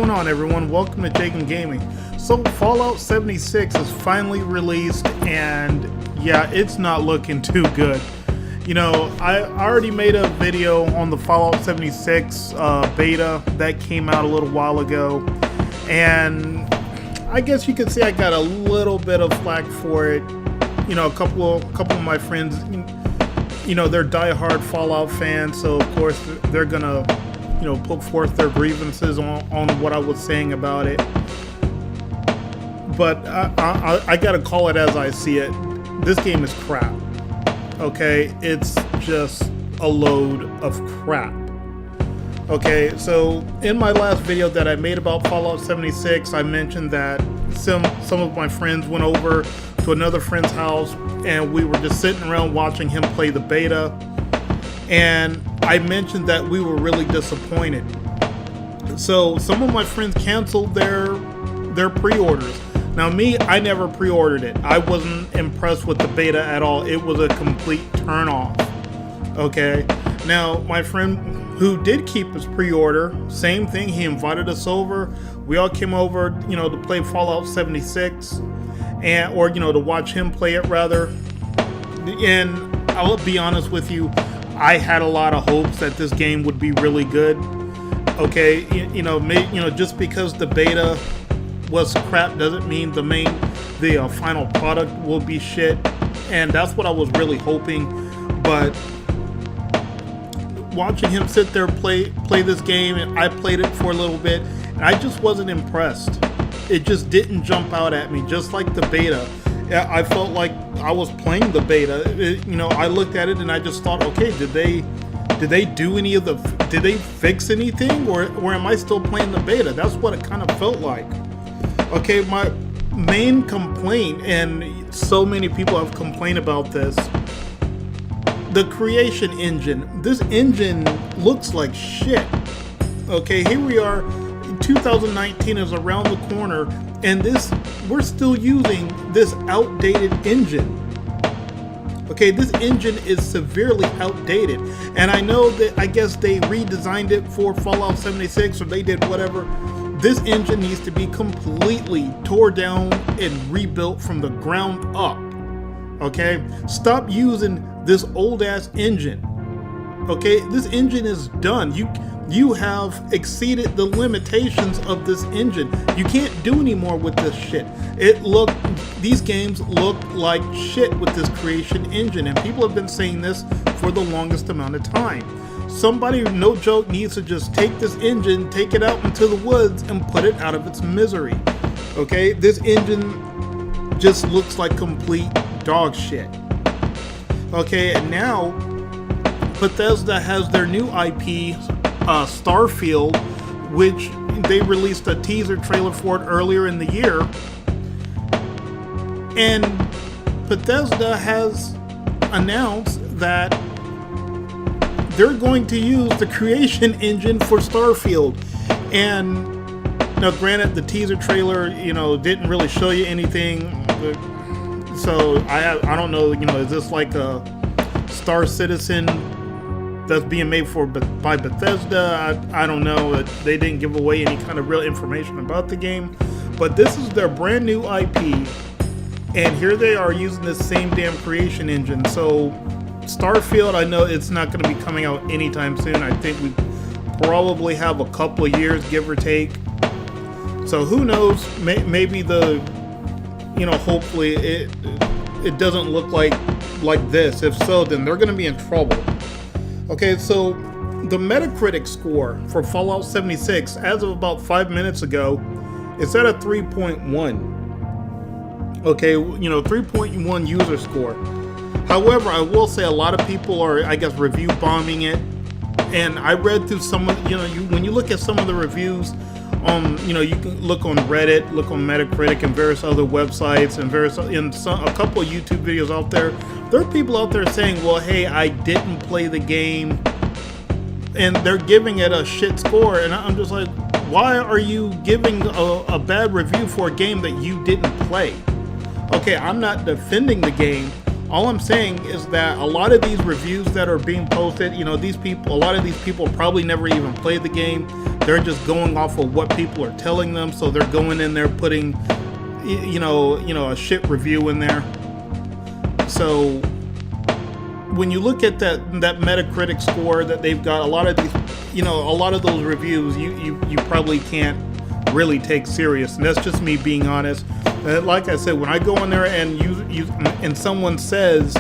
going on, everyone? Welcome to Jagan Gaming. So Fallout 76 is finally released, and yeah, it's not looking too good. You know, I already made a video on the Fallout 76 beta that came out a little while ago, and I guess you could say I got a little bit of flack for it. You know, a couple of my friends, you know, they're diehard Fallout fans, so of course they're gonna, you know, put forth their grievances on what I was saying about it. But I gotta call it as I see it. This game is crap. Okay, it's just a load of crap. Okay, so in my last video that I made about Fallout 76, I mentioned that some of my friends went over to another friend's house and we were just sitting around watching him play the beta, and I mentioned that we were really disappointed. So some of my friends canceled their pre-orders. Now me, I never pre-ordered it. I wasn't impressed with the beta at all. It was a complete turn-off. Okay, now my friend who did keep his pre-order, same thing, he invited us over. We all came over, you know, to play Fallout 76, or you know, to watch him play it rather. And I'll be honest with you, I had a lot of hopes that this game would be really good. Okay, you know, just because the beta was crap doesn't mean the final product will be shit, and that's what I was really hoping. But watching him sit there play this game, and I played it for a little bit, and I just wasn't impressed. It just didn't jump out at me, just like the beta. I felt like I was playing the beta. You know, I looked at it and I just thought, okay, did they do any of did they fix anything, or am I still playing the beta? That's what it kind of felt like. Okay, my main complaint, and so many people have complained about this, the creation engine. This engine looks like shit. Okay, here we are, 2019 is around the corner, and we're still using this outdated engine. Okay, this engine is severely outdated, and I know that, I guess they redesigned it for Fallout 76, or they did whatever. This engine needs to be completely tore down and rebuilt from the ground up. Okay, stop using this old ass engine. Okay, this engine is done. You have exceeded the limitations of this engine. You can't do any more with this shit. These games look like shit with this creation engine, and people have been saying this for the longest amount of time. Somebody, no joke, needs to just take this engine, take it out into the woods, and put it out of its misery. Okay, this engine just looks like complete dog shit. Okay, and now Bethesda has their new IP, Starfield, which they released a teaser trailer for it earlier in the year, and Bethesda has announced that they're going to use the creation engine for Starfield. And now granted, the teaser trailer, you know, didn't really show you anything, so I don't know, you know, is this like a Star Citizen that's being made by Bethesda? I don't know. They didn't give away any kind of real information about the game, but this is their brand new IP, and here they are using this same damn creation engine. So Starfield, I know it's not going to be coming out anytime soon. I think we probably have a couple of years, give or take. So who knows? Maybe you know, hopefully it doesn't look like this. If so, then they're going to be in trouble. Okay, so the Metacritic score for Fallout 76, as of about 5 minutes ago, is at a 3.1. Okay, you know, 3.1 user score. However, I will say a lot of people are, I guess, review bombing it. And I read through some of, you know, when you look at some of the reviews, you know, you can look on Reddit, look on Metacritic, and various other websites, and a couple of YouTube videos out there. There are people out there saying, well, hey, I didn't play the game, and they're giving it a shit score. And I'm just like, why are you giving a bad review for a game that you didn't play? Okay, I'm not defending the game. All I'm saying is that a lot of these reviews that are being posted, a lot of these people probably never even played the game. They're just going off of what people are telling them. So they're going in there putting, a shit review in there. So when you look at that Metacritic score that they've got, a lot of those reviews, you probably can't really take serious. And that's just me being honest. Like I said, when I go in there and someone says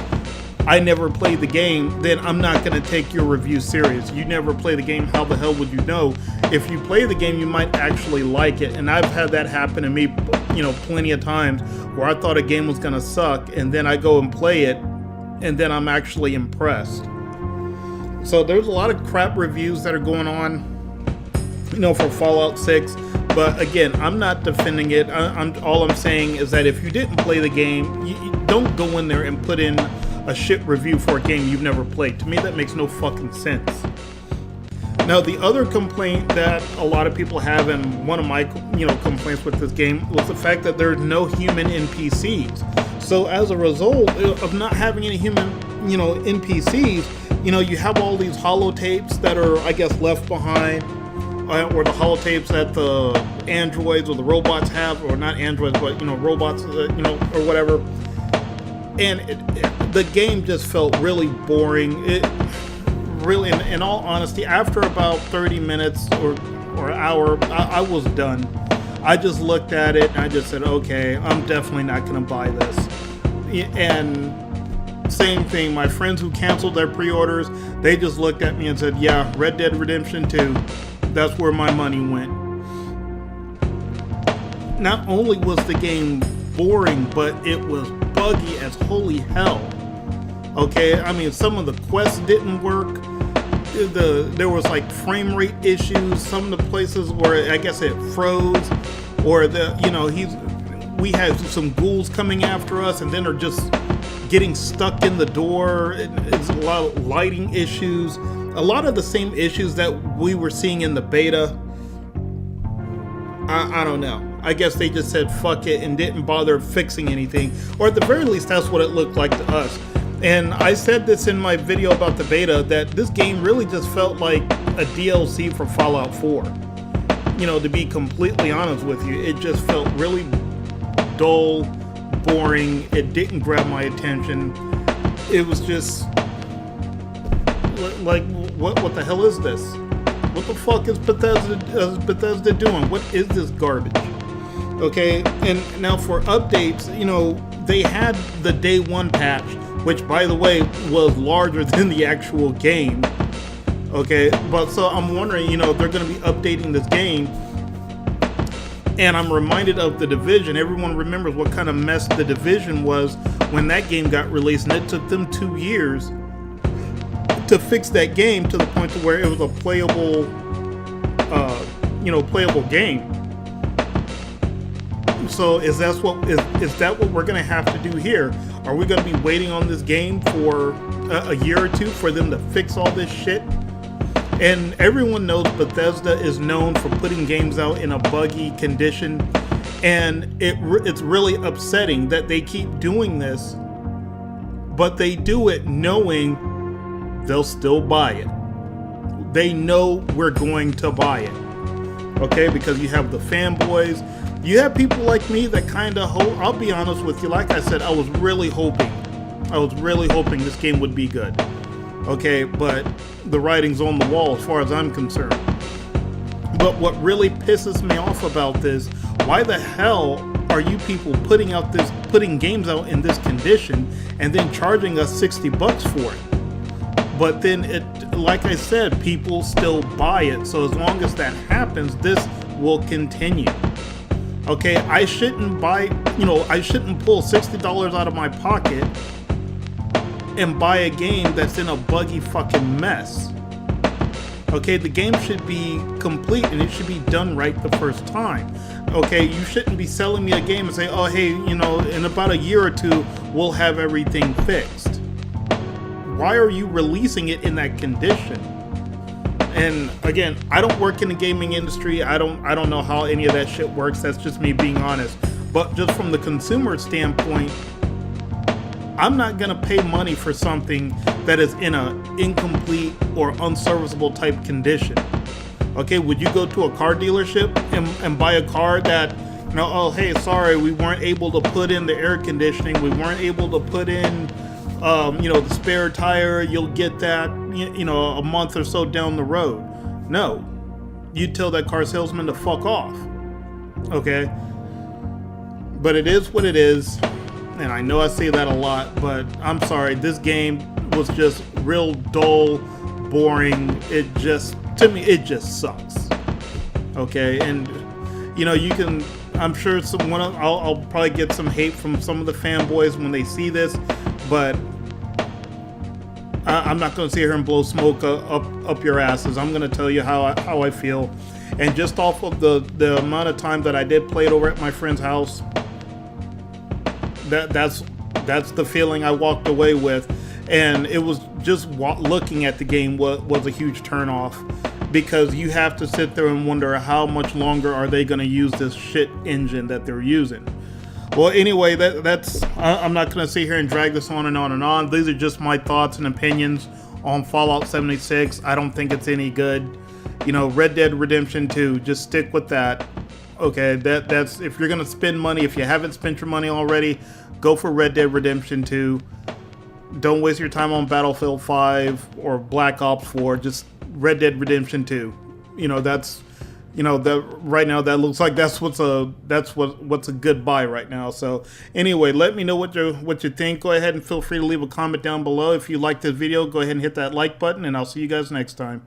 I never played the game, then I'm not going to take your review serious. You never play the game. How the hell would you know? If you play the game, you might actually like it. And I've had that happen to me, plenty of times where I thought a game was going to suck, and then I go and play it, and then I'm actually impressed. So there's a lot of crap reviews that are going on, for Fallout 6. But again, I'm not defending it. All I'm saying is that if you didn't play the game, you don't go in there and put in a shit review for a game you've never played. To me, that makes no fucking sense. Now, the other complaint that a lot of people have, and one of my complaints with this game, was the fact that there's no human NPCs. So as a result of not having any human, NPCs, you have all these holotapes that are, I guess, left behind. Or the holotapes that the androids or the robots have, or not androids, but robots, or whatever. And the game just felt really boring. It really, in all honesty, after about 30 minutes or an hour, I was done. I just looked at it and I just said, okay, I'm definitely not going to buy this. And same thing, my friends who canceled their pre-orders, they just looked at me and said, yeah, Red Dead Redemption 2. That's where my money went. Not only was the game boring, but it was buggy as holy hell. Okay, I mean, some of the quests didn't work. There was like frame rate issues. Some of the places where I guess it froze, or we had some ghouls coming after us, and then they're just getting stuck in the door. It's a lot of lighting issues. A lot of the same issues that we were seeing in the beta. I don't know. I guess they just said fuck it and didn't bother fixing anything. Or at the very least, that's what it looked like to us. And I said this in my video about the beta, that this game really just felt like a DLC for Fallout 4. To be completely honest with you, it just felt really dull, boring. It didn't grab my attention. It was just like, what the hell is this? What the fuck is Bethesda doing? What is this garbage? Okay, and now for updates, they had the day one patch, which by the way was larger than the actual game. Okay, but so I'm wondering, they're going to be updating this game, and I'm reminded of The Division. Everyone remembers what kind of mess The Division was when that game got released, and it took them 2 years to fix that game to the point to where it was a playable game. So is that what we're gonna have to do here? Are we gonna be waiting on this game for a year or two for them to fix all this shit? And everyone knows Bethesda is known for putting games out in a buggy condition, and it's really upsetting that they keep doing this, but they do it knowing they'll still buy it. They know we're going to buy it. Okay, because you have the fanboys. You have people like me that kind of hope. I'll be honest with you. Like I said, I was really hoping this game would be good. Okay, but the writing's on the wall as far as I'm concerned. But what really pisses me off about this, why the hell are you people putting games out in this condition and then charging us $60 for it? But then like I said, people still buy it. So as long as that happens, this will continue. Okay, I shouldn't pull $60 out of my pocket and buy a game that's in a buggy fucking mess. Okay, the game should be complete and it should be done right the first time. Okay, you shouldn't be selling me a game and say, oh hey, in about a year or two, we'll have everything fixed. Why are you releasing it in that condition? And again, I don't work in the gaming industry. I don't know how any of that shit works. That's just me being honest. But just from the consumer standpoint, I'm not going to pay money for something that is in a incomplete or unserviceable type condition. Okay, would you go to a car dealership and buy a car that, you know, oh, hey, sorry, we weren't able to put in the air conditioning, we weren't able to put in, you know, the spare tire, you'll get that, you know, a month or so down the road. No, you tell that car salesman to fuck off. Okay? But it is what it is, and I know I say that a lot, but I'm sorry, this game was just real dull, boring. It just, to me, it just sucks. Okay? And, you know, you can, I'm sure I'll probably get some hate from some of the fanboys when they see this, but I'm not going to sit here and blow smoke up your asses. I'm going to tell you how I feel. And just off of the amount of time that I did play it over at my friend's house, that's the feeling I walked away with. And it was just looking at the game was a huge turnoff, because you have to sit there and wonder how much longer are they going to use this shit engine that they're using. Well, anyway, I'm not going to sit here and drag this on and on and on. These are just my thoughts and opinions on Fallout 76. I don't think it's any good. You know, Red Dead Redemption 2, just stick with that. Okay, that's if you're going to spend money, if you haven't spent your money already, go for Red Dead Redemption 2. Don't waste your time on Battlefield 5 or Black Ops 4. Just Red Dead Redemption 2. You know, that's, you know, that right now that looks like that's what's a good buy right now. So anyway, let me know what you think. Go ahead and feel free to leave a comment down below. If you like this video, go ahead and hit that like button, and I'll see you guys next time.